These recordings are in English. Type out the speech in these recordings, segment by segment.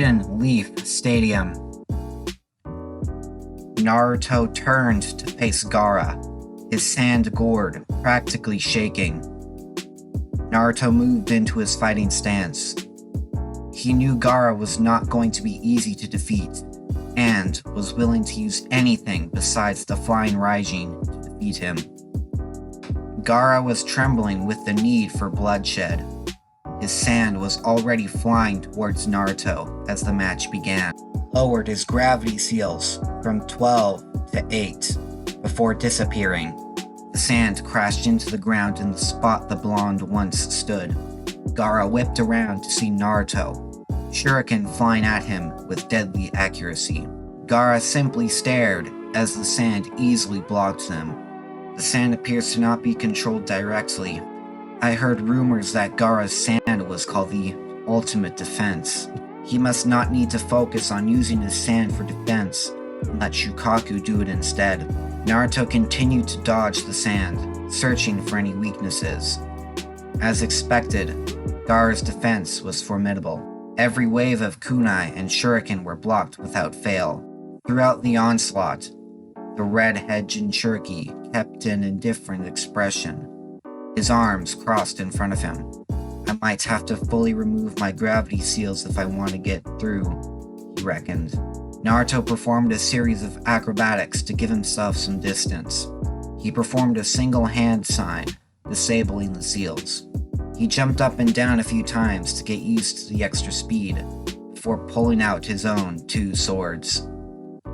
Hidden Leaf Stadium. Naruto turned to face Gaara, his sand gourd practically shaking. Naruto moved into his fighting stance. He knew Gaara was not going to be easy to defeat, and was willing to use anything besides the flying Raijin to defeat him. Gaara was trembling with the need for bloodshed. His sand was already flying towards Naruto as the match began. Lowered his gravity seals from 12 to 8 before disappearing. The sand crashed into the ground in the spot the blonde once stood. Gaara whipped around to see Naruto, shuriken flying at him with deadly accuracy. Gaara simply stared as the sand easily blocked them. The sand appears to not be controlled directly. I heard rumors that Gaara's sand was called the ultimate defense. He must not need to focus on using his sand for defense and let Shukaku do it instead. Naruto continued to dodge the sand, searching for any weaknesses. As expected, Gaara's defense was formidable. Every wave of kunai and shuriken were blocked without fail. Throughout the onslaught, the red-head Jinchuriki kept an indifferent expression. His arms crossed in front of him. I might have to fully remove my gravity seals if I want to get through, he reckoned. Naruto performed a series of acrobatics to give himself some distance. He performed a single hand sign, disabling the seals. He jumped up and down a few times to get used to the extra speed, before pulling out his own 2 swords,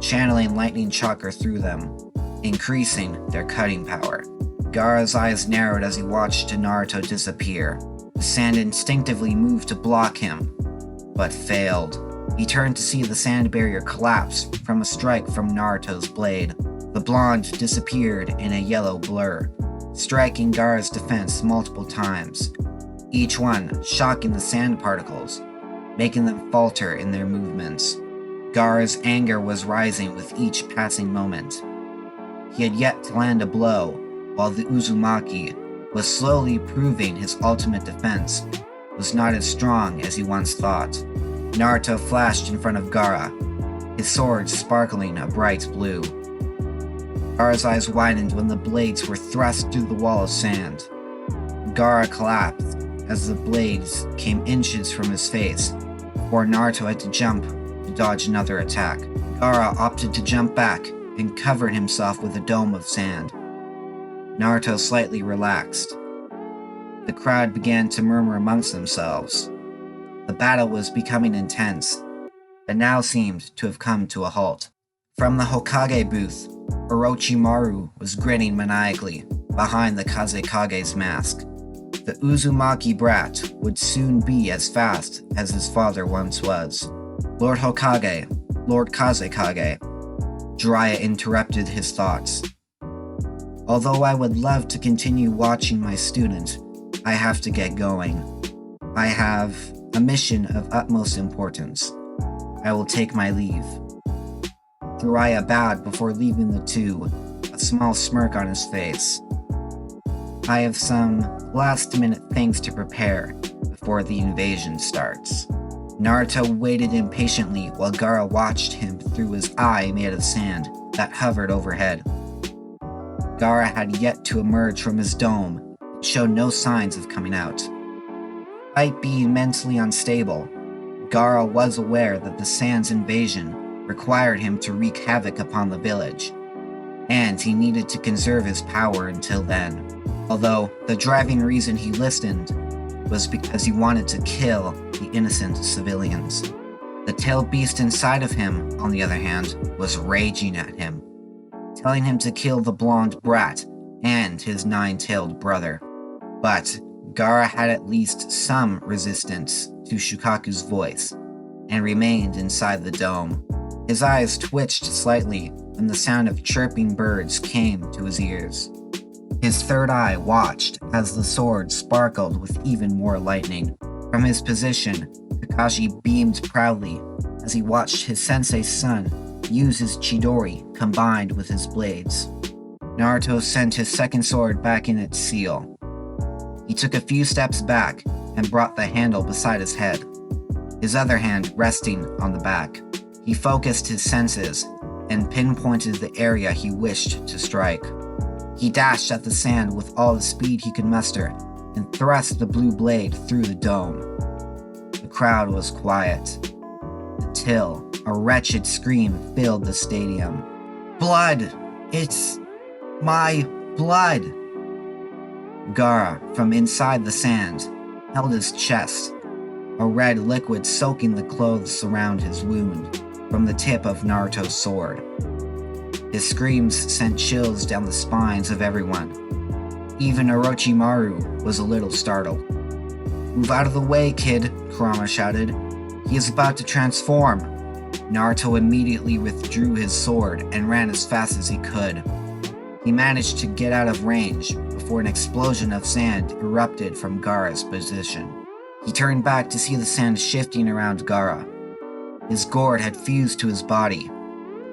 channeling lightning chakra through them, increasing their cutting power. Gaara's eyes narrowed as he watched Naruto disappear. The sand instinctively moved to block him, but failed. He turned to see the sand barrier collapse from a strike from Naruto's blade. The blonde disappeared in a yellow blur, striking Gaara's defense multiple times, each one shocking the sand particles, making them falter in their movements. Gaara's anger was rising with each passing moment. He had yet to land a blow, while the Uzumaki was slowly proving his ultimate defense was not as strong as he once thought. Naruto flashed in front of Gaara, his sword sparkling a bright blue. Gaara's eyes widened when the blades were thrust through the wall of sand. Gaara collapsed as the blades came inches from his face, before Naruto had to jump to dodge another attack. Gaara opted to jump back and covered himself with a dome of sand. Naruto slightly relaxed. The crowd began to murmur amongst themselves. The battle was becoming intense, but now seemed to have come to a halt. From the Hokage booth, Orochimaru was grinning maniacally behind the Kazekage's mask. The Uzumaki brat would soon be as fast as his father once was. Lord Hokage, Lord Kazekage. Jiraiya interrupted his thoughts. Although I would love to continue watching my student, I have to get going. I have a mission of utmost importance. I will take my leave. Jiraiya bowed before leaving the two, a small smirk on his face. I have some last-minute things to prepare before the invasion starts. Naruto waited impatiently while Gaara watched him through his eye made of sand that hovered overhead. Gaara had yet to emerge from his dome and showed no signs of coming out. Despite being mentally unstable, Gaara was aware that the Sand's invasion required him to wreak havoc upon the village, and he needed to conserve his power until then. Although the driving reason he listened was because he wanted to kill the innocent civilians. The tailed beast inside of him, on the other hand, was raging at him, telling him to kill the blonde brat and his 9-tailed brother. But Gaara had at least some resistance to Shukaku's voice, and remained inside the dome. His eyes twitched slightly when the sound of chirping birds came to his ears. His third eye watched as the sword sparkled with even more lightning. From his position, Kakashi beamed proudly as he watched his sensei's son use his Chidori combined with his blades. Naruto sent his second sword back in its seal. He took a few steps back and brought the handle beside his head. his other hand resting on the back. He focused his senses and pinpointed the area he wished to strike. He dashed at the sand with all the speed he could muster and thrust the blue blade through the dome. The crowd was quiet until a wretched scream filled the stadium. "Blood! It's my blood!" Gaara, from inside the sand, held his chest, a red liquid soaking the clothes around his wound from the tip of Naruto's sword. His screams sent chills down the spines of everyone. Even Orochimaru was a little startled. "Move out of the way, kid," Kurama shouted. "He is about to transform." Naruto immediately withdrew his sword and ran as fast as he could. He managed to get out of range before an explosion of sand erupted from Gaara's position. He turned back to see the sand shifting around Gaara. His gourd had fused to his body,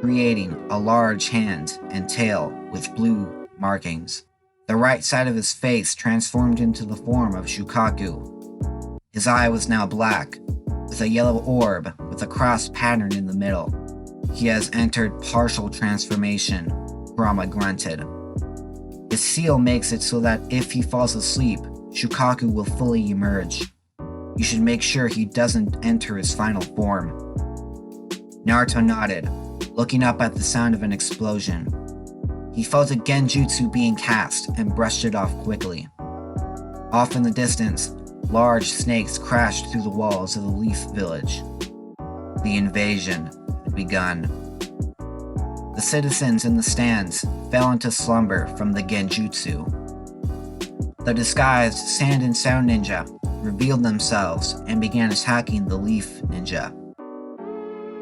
creating a large hand and tail with blue markings. The right side of his face transformed into the form of Shukaku. His eye was now black, with a yellow orb with a cross pattern in the middle. "He has entered partial transformation," Kurama grunted. "His seal makes it so that if he falls asleep, Shukaku will fully emerge. You should make sure he doesn't enter his final form." Naruto nodded, looking up at the sound of an explosion. He felt a genjutsu being cast and brushed it off quickly. Off in the distance, large snakes crashed through the walls of the Leaf Village. The invasion had begun. The citizens in the stands fell into slumber from the genjutsu. The disguised Sand and Sound Ninja revealed themselves and began attacking the Leaf Ninja.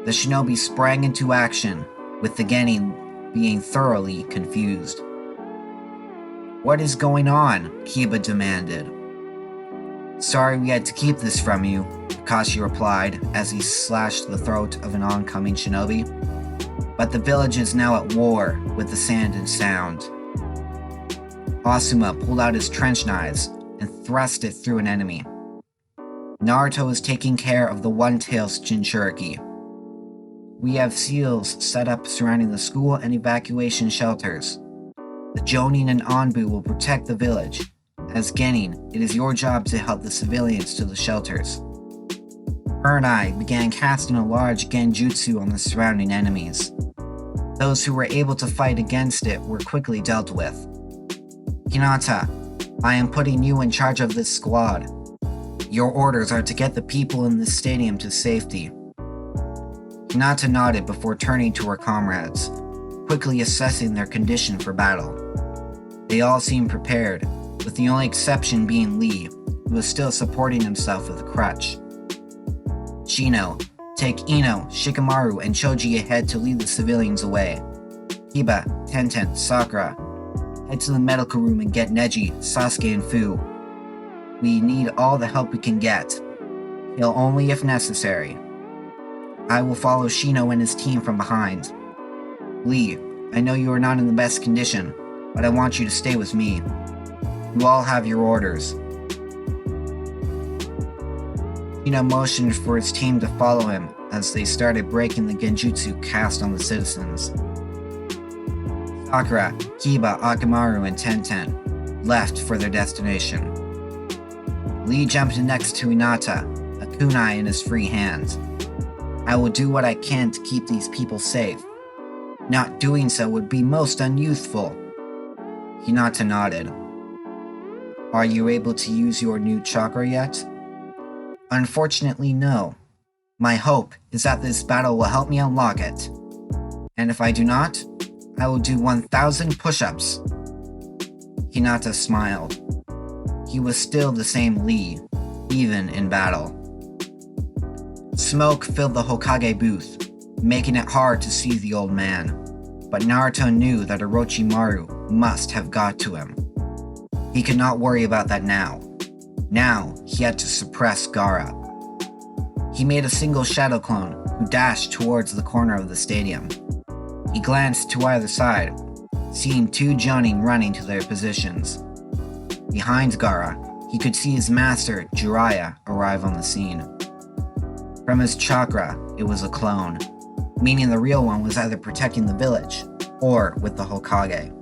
The shinobi sprang into action, with the genin being thoroughly confused. "What is going on?" Kiba demanded. "Sorry we had to keep this from you," Kakashi replied as he slashed the throat of an oncoming shinobi. "But the village is now at war with the Sand and Sound." Asuma pulled out his trench knives and thrust it through an enemy. Naruto is taking care of the One-Tails Jinchuriki. "We have seals set up surrounding the school and evacuation shelters. The Jonin and Anbu will protect the village. As genin, it is your job to help the civilians to the shelters." Her and I began casting a large genjutsu on the surrounding enemies. Those who were able to fight against it were quickly dealt with. "Hinata, I am putting you in charge of this squad. Your orders are to get the people in this stadium to safety." Hinata nodded before turning to her comrades, quickly assessing their condition for battle. They all seemed prepared, with the only exception being Lee, who was still supporting himself with a crutch. "Shino, take Ino, Shikamaru, and Choji ahead to lead the civilians away. Kiba, Tenten, Sakura, head to the medical room and get Neji, Sasuke, and Fu. We need all the help we can get. Heal only if necessary. I will follow Shino and his team from behind. Lee, I know you are not in the best condition, but I want you to stay with me. You all have your orders." Shino motioned for his team to follow him as they started breaking the genjutsu cast on the citizens. Sakura, Kiba, Akamaru, and Tenten left for their destination. Lee jumped next to Hinata, a kunai in his free hand. "I will do what I can to keep these people safe. Not doing so would be most unyouthful." Hinata nodded. "Are you able to use your new chakra yet?" "Unfortunately, no. My hope is that this battle will help me unlock it. And if I do not, I will do 1,000 push-ups." Hinata smiled. He was still the same Lee, even in battle. Smoke filled the Hokage booth, making it hard to see the old man, but Naruto knew that Orochimaru must have got to him. He could not worry about that now. Now, he had to suppress Gaara. He made a single shadow clone who dashed towards the corner of the stadium. He glanced to either side, seeing two Jonin running to their positions. Behind Gaara, he could see his master, Jiraiya, arrive on the scene. From his chakra, it was a clone, meaning the real one was either protecting the village or with the Hokage.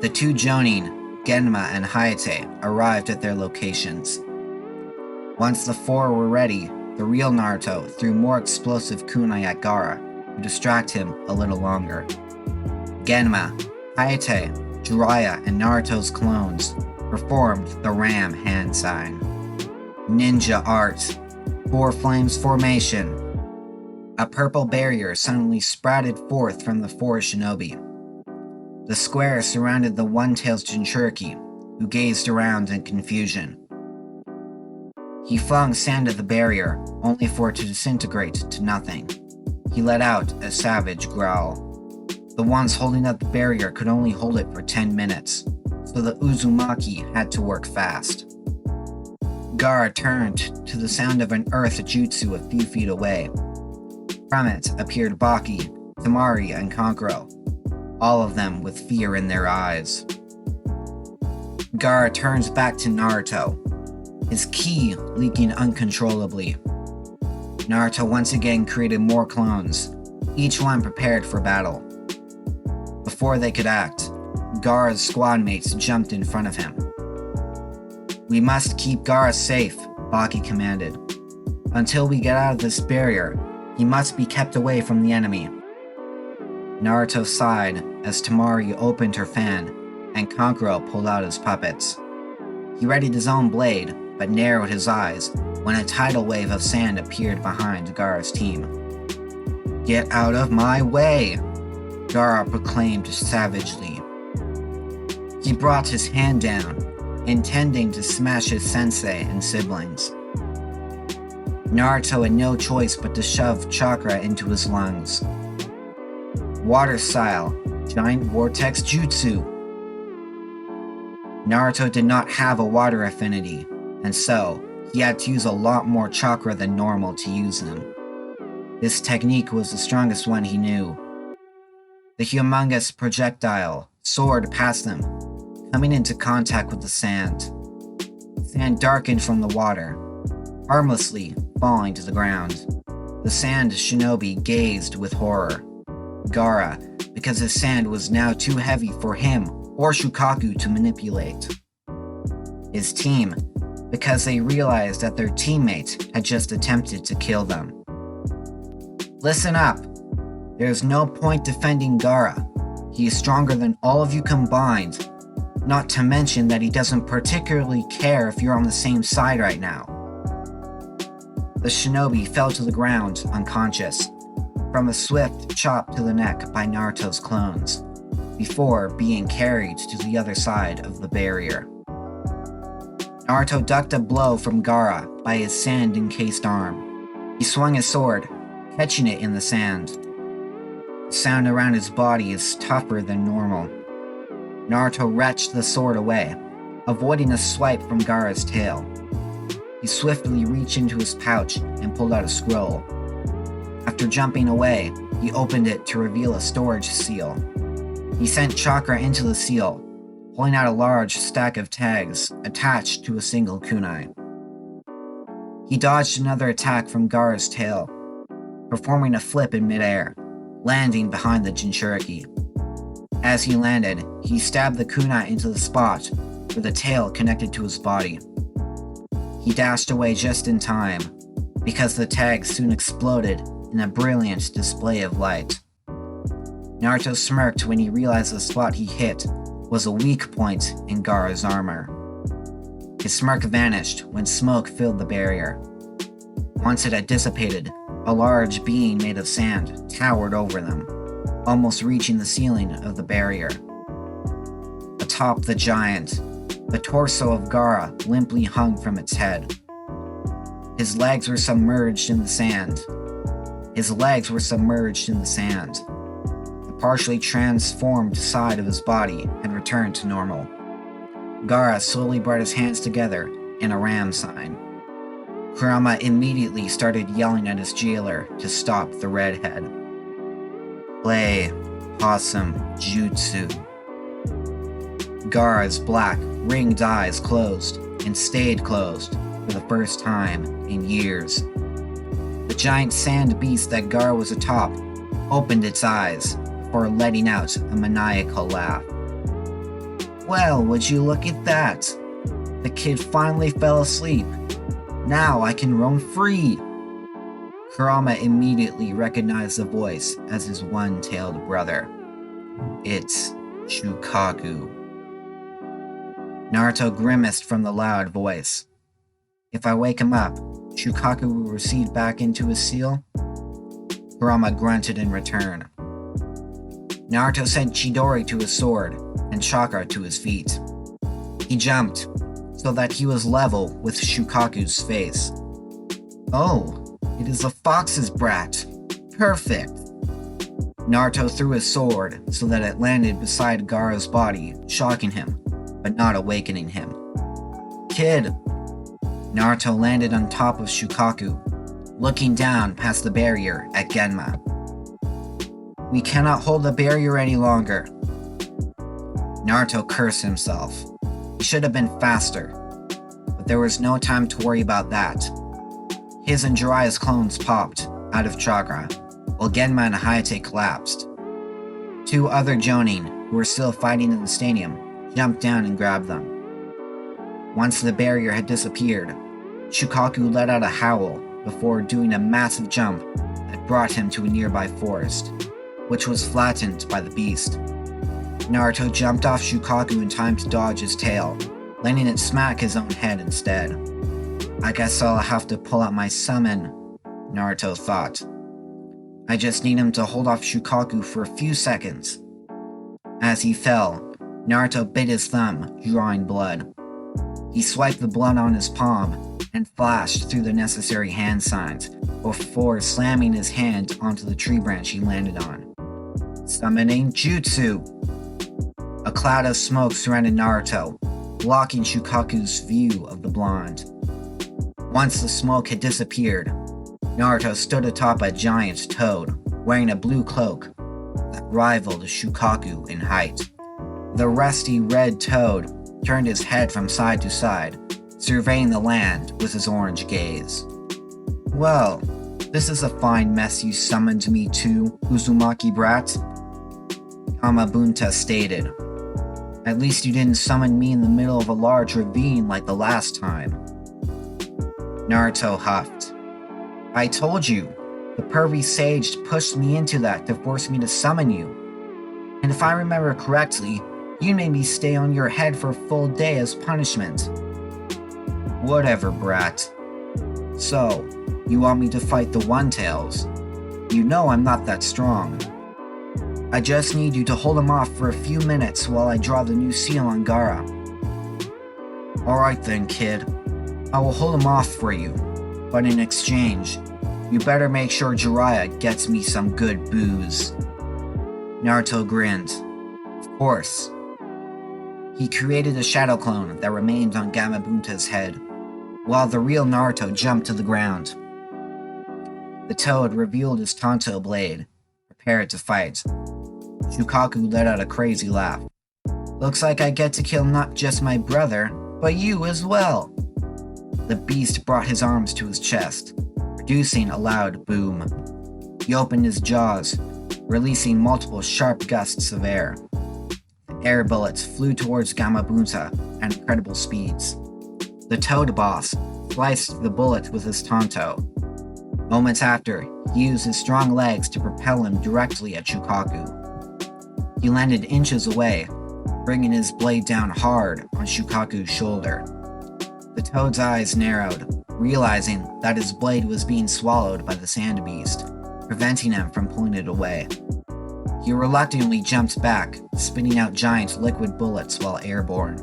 The two Jonin, Genma and Hayate, arrived at their locations. Once the four were ready, the real Naruto threw more explosive kunai at Gaara to distract him a little longer. Genma, Hayate, Jiraiya, and Naruto's clones performed the Ram hand sign. Ninja art. Four flames formation. A purple barrier suddenly sprouted forth from the four shinobi. The square surrounded the one-tailed Jinchuriki, who gazed around in confusion. He flung sand at the barrier, only for it to disintegrate to nothing. He let out a savage growl. The ones holding up the barrier could only hold it for 10 minutes, so the Uzumaki had to work fast. Gaara turned to the sound of an earth jutsu a few feet away. From it appeared Baki, Temari, and Kankuro, all of them with fear in their eyes. Gaara turns back to Naruto, his ki leaking uncontrollably. Naruto once again created more clones, each one prepared for battle. Before they could act, Gaara's squad mates jumped in front of him. "We must keep Gaara safe," Baki commanded. "Until we get out of this barrier, he must be kept away from the enemy." Naruto sighed as Temari opened her fan and Kankuro pulled out his puppets. He readied his own blade, but narrowed his eyes when a tidal wave of sand appeared behind Gaara's team. "Get out of my way!" Gaara proclaimed savagely. He brought his hand down, intending to smash his sensei and siblings. Naruto had no choice but to shove chakra into his lungs. Water style, giant vortex jutsu. Naruto did not have a water affinity, and so he had to use a lot more chakra than normal to use them. This technique was the strongest one he knew. The humongous projectile soared past them, coming into contact with the sand. Sand darkened from the water, harmlessly falling to the ground. The sand shinobi gazed with horror. Gaara, because his sand was now too heavy for him or Shukaku to manipulate. His team, because they realized that their teammate had just attempted to kill them. "Listen up. There is no point defending Gaara. He is stronger than all of you combined. Not to mention that he doesn't particularly care if you're on the same side right now." The shinobi fell to the ground unconscious, from a swift chop to the neck by Naruto's clones, before being carried to the other side of the barrier. Naruto ducked a blow from Gaara by his sand-encased arm. He swung his sword, catching it in the sand. The sound around his body is tougher than normal. Naruto wrenched the sword away, avoiding a swipe from Gaara's tail. He swiftly reached into his pouch and pulled out a scroll. After jumping away, he opened it to reveal a storage seal. He sent chakra into the seal, pulling out a large stack of tags attached to a single kunai. He dodged another attack from Gaara's tail, performing a flip in midair, landing behind the Jinchuriki. As he landed, he stabbed the kunai into the spot where the tail connected to his body. He dashed away just in time, because the tags soon exploded in a brilliant display of light. Naruto smirked when he realized the spot he hit was a weak point in Gaara's armor. His smirk vanished when smoke filled the barrier. Once it had dissipated, a large being made of sand towered over them, almost reaching the ceiling of the barrier. Atop the giant, the torso of Gaara limply hung from its head. His legs were submerged in the sand. The partially transformed side of his body had returned to normal. Gaara slowly brought his hands together in a ram sign. Kurama immediately started yelling at his jailer to stop the redhead. "Play Possum Jutsu." Gaara's black, ringed eyes closed and stayed closed for the first time in years. The giant sand beast that Gaara was atop opened its eyes before letting out a maniacal laugh. Well, would you look at that? The kid finally fell asleep. Now I can roam free. Kurama immediately recognized the voice as his one-tailed brother. It's Shukaku. Naruto grimaced from the loud voice. If I wake him up, Shukaku will recede back into his seal? Kurama grunted in return. Naruto sent Chidori to his sword and Chakra to his feet. He jumped so that he was level with Shukaku's face. Oh, it is a fox's brat. Perfect. Naruto threw his sword so that it landed beside Gaara's body, shocking him, but not awakening him. Kid! Naruto landed on top of Shukaku, looking down past the barrier at Genma. We cannot hold the barrier any longer. Naruto cursed himself. He should have been faster, but there was no time to worry about that. His and Jiraiya's clones popped out of chakra, while Genma and Hayate collapsed. Two other Jonin, who were still fighting in the stadium, jumped down and grabbed them. Once the barrier had disappeared, Shukaku let out a howl before doing a massive jump that brought him to a nearby forest, which was flattened by the beast. Naruto jumped off Shukaku in time to dodge his tail, letting it smack his own head instead. I guess I'll have to pull out my summon, Naruto thought. I just need him to hold off Shukaku for a few seconds. As he fell, Naruto bit his thumb, drawing blood. He swiped the blood on his palm and flashed through the necessary hand signs before slamming his hand onto the tree branch he landed on. Summoning Jutsu! A cloud of smoke surrounded Naruto, blocking Shukaku's view of the blonde. Once the smoke had disappeared, Naruto stood atop a giant toad, wearing a blue cloak that rivaled Shukaku in height. The rusty red toad turned his head from side to side, surveying the land with his orange gaze. Well, this is a fine mess you summoned me to, Uzumaki brat, Kamabunta stated. At least you didn't summon me in the middle of a large ravine like the last time. Naruto huffed. I told you, the pervy sage pushed me into that to force me to summon you. And if I remember correctly, you made me stay on your head for a full day as punishment. Whatever, brat. So, you want me to fight the One-Tails? You know I'm not that strong. I just need you to hold him off for a few minutes while I draw the new seal on Gaara. Alright then, kid. I will hold him off for you, but in exchange, you better make sure Jiraiya gets me some good booze. Naruto grinned. Of course. He created a shadow clone that remained on Gamabunta's head, while the real Naruto jumped to the ground. The toad revealed his Tanto blade, prepared to fight. Shukaku let out a crazy laugh. Looks like I get to kill not just my brother, but you as well. The beast brought his arms to his chest, producing a loud boom. He opened his jaws, releasing multiple sharp gusts of air. The air bullets flew towards Gamabunta at incredible speeds. The toad boss sliced the bullet with his Tanto. Moments after, he used his strong legs to propel him directly at Shukaku. He landed inches away, bringing his blade down hard on Shukaku's shoulder. The toad's eyes narrowed, realizing that his blade was being swallowed by the sand beast, preventing him from pulling it away. He reluctantly jumped back, spitting out giant liquid bullets while airborne.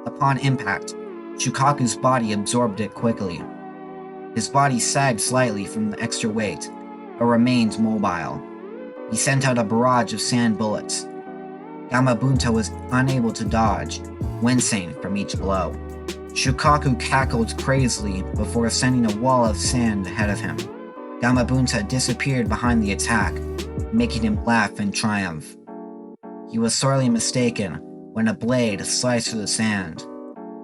Upon impact, Shukaku's body absorbed it quickly. His body sagged slightly from the extra weight, but remained mobile. He sent out a barrage of sand bullets. Gamabunta was unable to dodge, wincing from each blow. Shukaku cackled crazily before sending a wall of sand ahead of him. Gamabunta disappeared behind the attack, making him laugh in triumph. He was sorely mistaken when a blade sliced through the sand,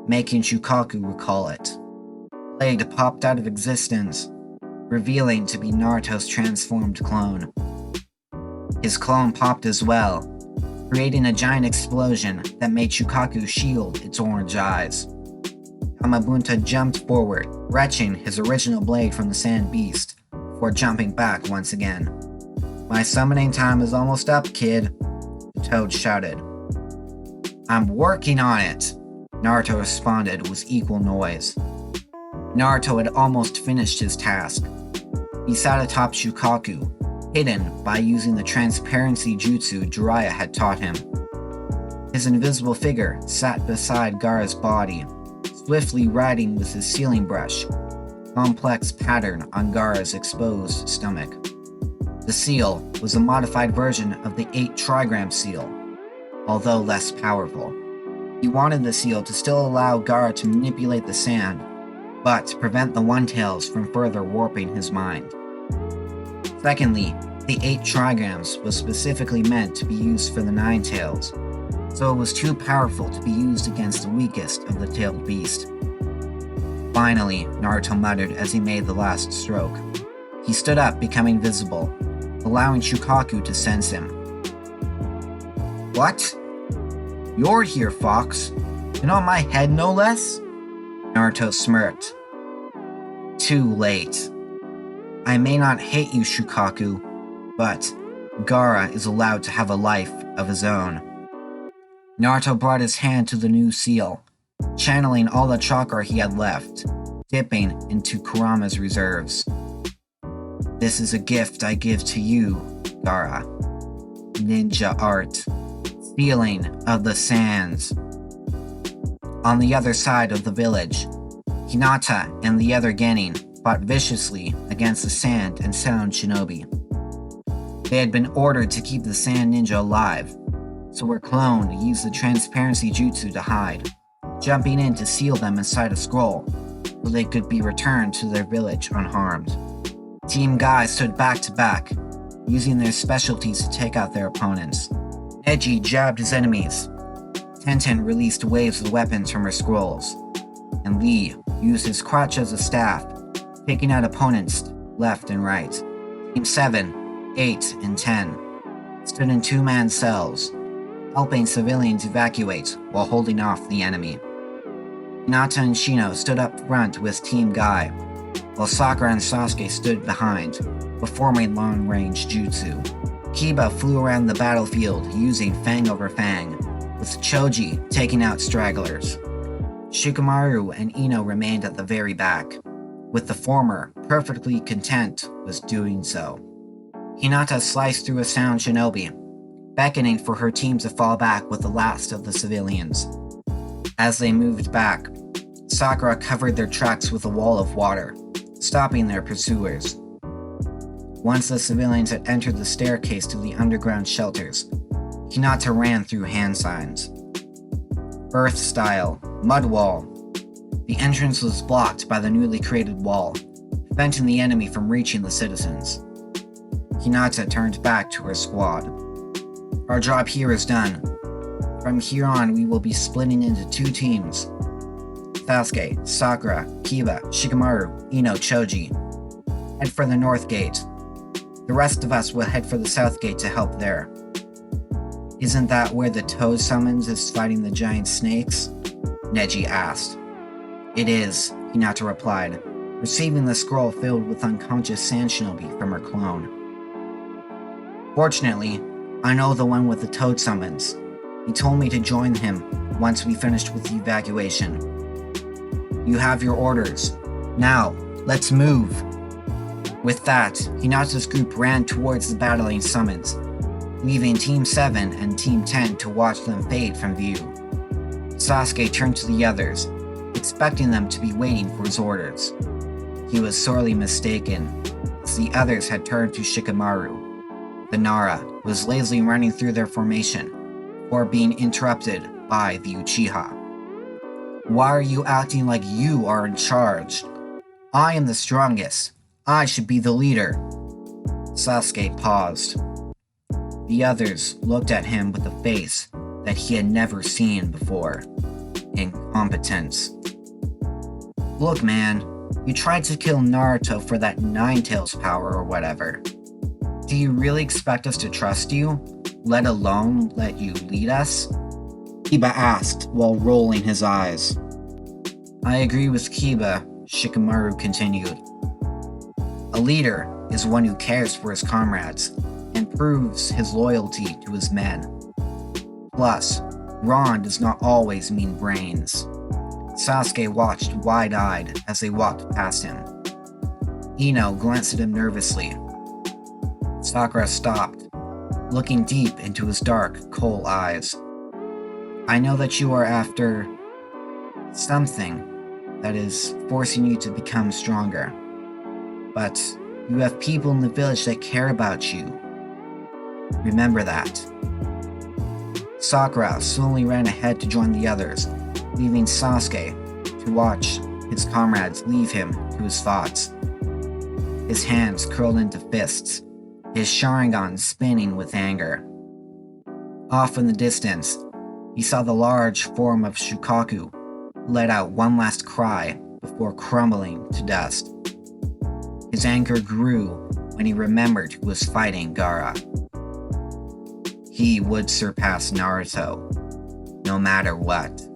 making Shukaku recall it. The blade popped out of existence, revealing to be Naruto's transformed clone. His clone popped as well, creating a giant explosion that made Shukaku shield its orange eyes. Gamabunta jumped forward, wrenching his original blade from the sand beast, before jumping back once again. "My summoning time is almost up, kid," the toad shouted. "I'm working on it," Naruto responded with equal noise. Naruto had almost finished his task. He sat atop Shukaku, hidden by using the transparency jutsu Jiraiya had taught him. His invisible figure sat beside Gaara's body, swiftly writing with his sealing brush, a complex pattern on Gaara's exposed stomach. The seal was a modified version of the 8 trigram seal, although less powerful. He wanted the seal to still allow Gaara to manipulate the sand, but prevent the One-Tails from further warping his mind. Secondly, the 8 trigrams was specifically meant to be used for the Nine-Tails, so it was too powerful to be used against the weakest of the tailed beast. Finally, Naruto muttered as he made the last stroke. He stood up, becoming visible, allowing Shukaku to sense him. "What? You're here, Fox, and on my head no less?" Naruto smirked. "Too late. I may not hate you, Shukaku, but Gaara is allowed to have a life of his own." Naruto brought his hand to the new seal, channeling all the chakra he had left, dipping into Kurama's reserves. "This is a gift I give to you, Gaara. Ninja art. Feeling of the sands." On the other side of the village, Hinata and the other Genin fought viciously against the sand and sound shinobi. They had been ordered to keep the sand ninja alive, so were cloned to use the transparency jutsu to hide, jumping in to seal them inside a scroll so they could be returned to their village unharmed. Team Guy stood back to back, using their specialties to take out their opponents. Neji jabbed his enemies. Tenten released waves of weapons from her scrolls, and Lee used his crutch as a staff, taking out opponents left and right. Team 7, 8, and 10 stood in 2-man cells, helping civilians evacuate while holding off the enemy. Hinata and Shino stood up front with Team Guy, while Sakura and Sasuke stood behind, performing long-range jutsu. Kiba flew around the battlefield using Fang over Fang, with Choji taking out stragglers. Shikamaru and Ino remained at the very back, with the former perfectly content with doing so. Hinata sliced through a sound shinobi, beckoning for her team to fall back with the last of the civilians. As they moved back, Sakura covered their tracks with a wall of water, stopping their pursuers. Once the civilians had entered the staircase to the underground shelters, Hinata ran through hand signs. Earth style, mud wall. The entrance was blocked by the newly created wall, preventing the enemy from reaching the citizens. Hinata turned back to her squad. "Our job here is done. From here on, we will be splitting into 2 teams. Sasuke, Sakura, Kiba, Shikamaru, Ino, Choji. Head for the north gate. The rest of us will head for the south gate to help there." "Isn't that where the Toad summons is fighting the giant snakes?" Neji asked. "It is," Hinata replied, receiving the scroll filled with unconscious sand shinobi from her clone. "Fortunately, I know the one with the Toad summons. He told me to join him once we finished with the evacuation. You have your orders. Now, let's move." With that, Hinata's group ran towards the battling summons, leaving Team 7 and Team 10 to watch them fade from view. Sasuke turned to the others, expecting them to be waiting for his orders. He was sorely mistaken, as the others had turned to Shikamaru. The Nara was lazily running through their formation, or being interrupted by the Uchiha. "Why are you acting like you are in charge? I am the strongest. I should be the leader." Sasuke paused. The others looked at him with a face that he had never seen before. Incompetence. "Look, man, You tried to kill Naruto for that Nine-Tails power or whatever. Do you really expect us to trust you, let alone let you lead us? Kiba asked while rolling his eyes. I agree with Kiba, Shikamaru continued. A leader is one who cares for his comrades and proves his loyalty to his men. Plus, brawn does not always mean brains. Sasuke watched wide-eyed as they walked past him. Ino glanced at him nervously. Sakura stopped, looking deep into his dark, coal eyes. I know that you are after something that is forcing you to become stronger. But you have people in the village that care about you. Remember that. Sakura slowly ran ahead to join the others, leaving Sasuke to watch his comrades leave him to his thoughts. His hands curled into fists, his Sharingan spinning with anger. Off in the distance, he saw the large form of Shukaku let out one last cry before crumbling to dust. His anger grew when he remembered who was fighting Gaara. He would surpass Naruto, no matter what.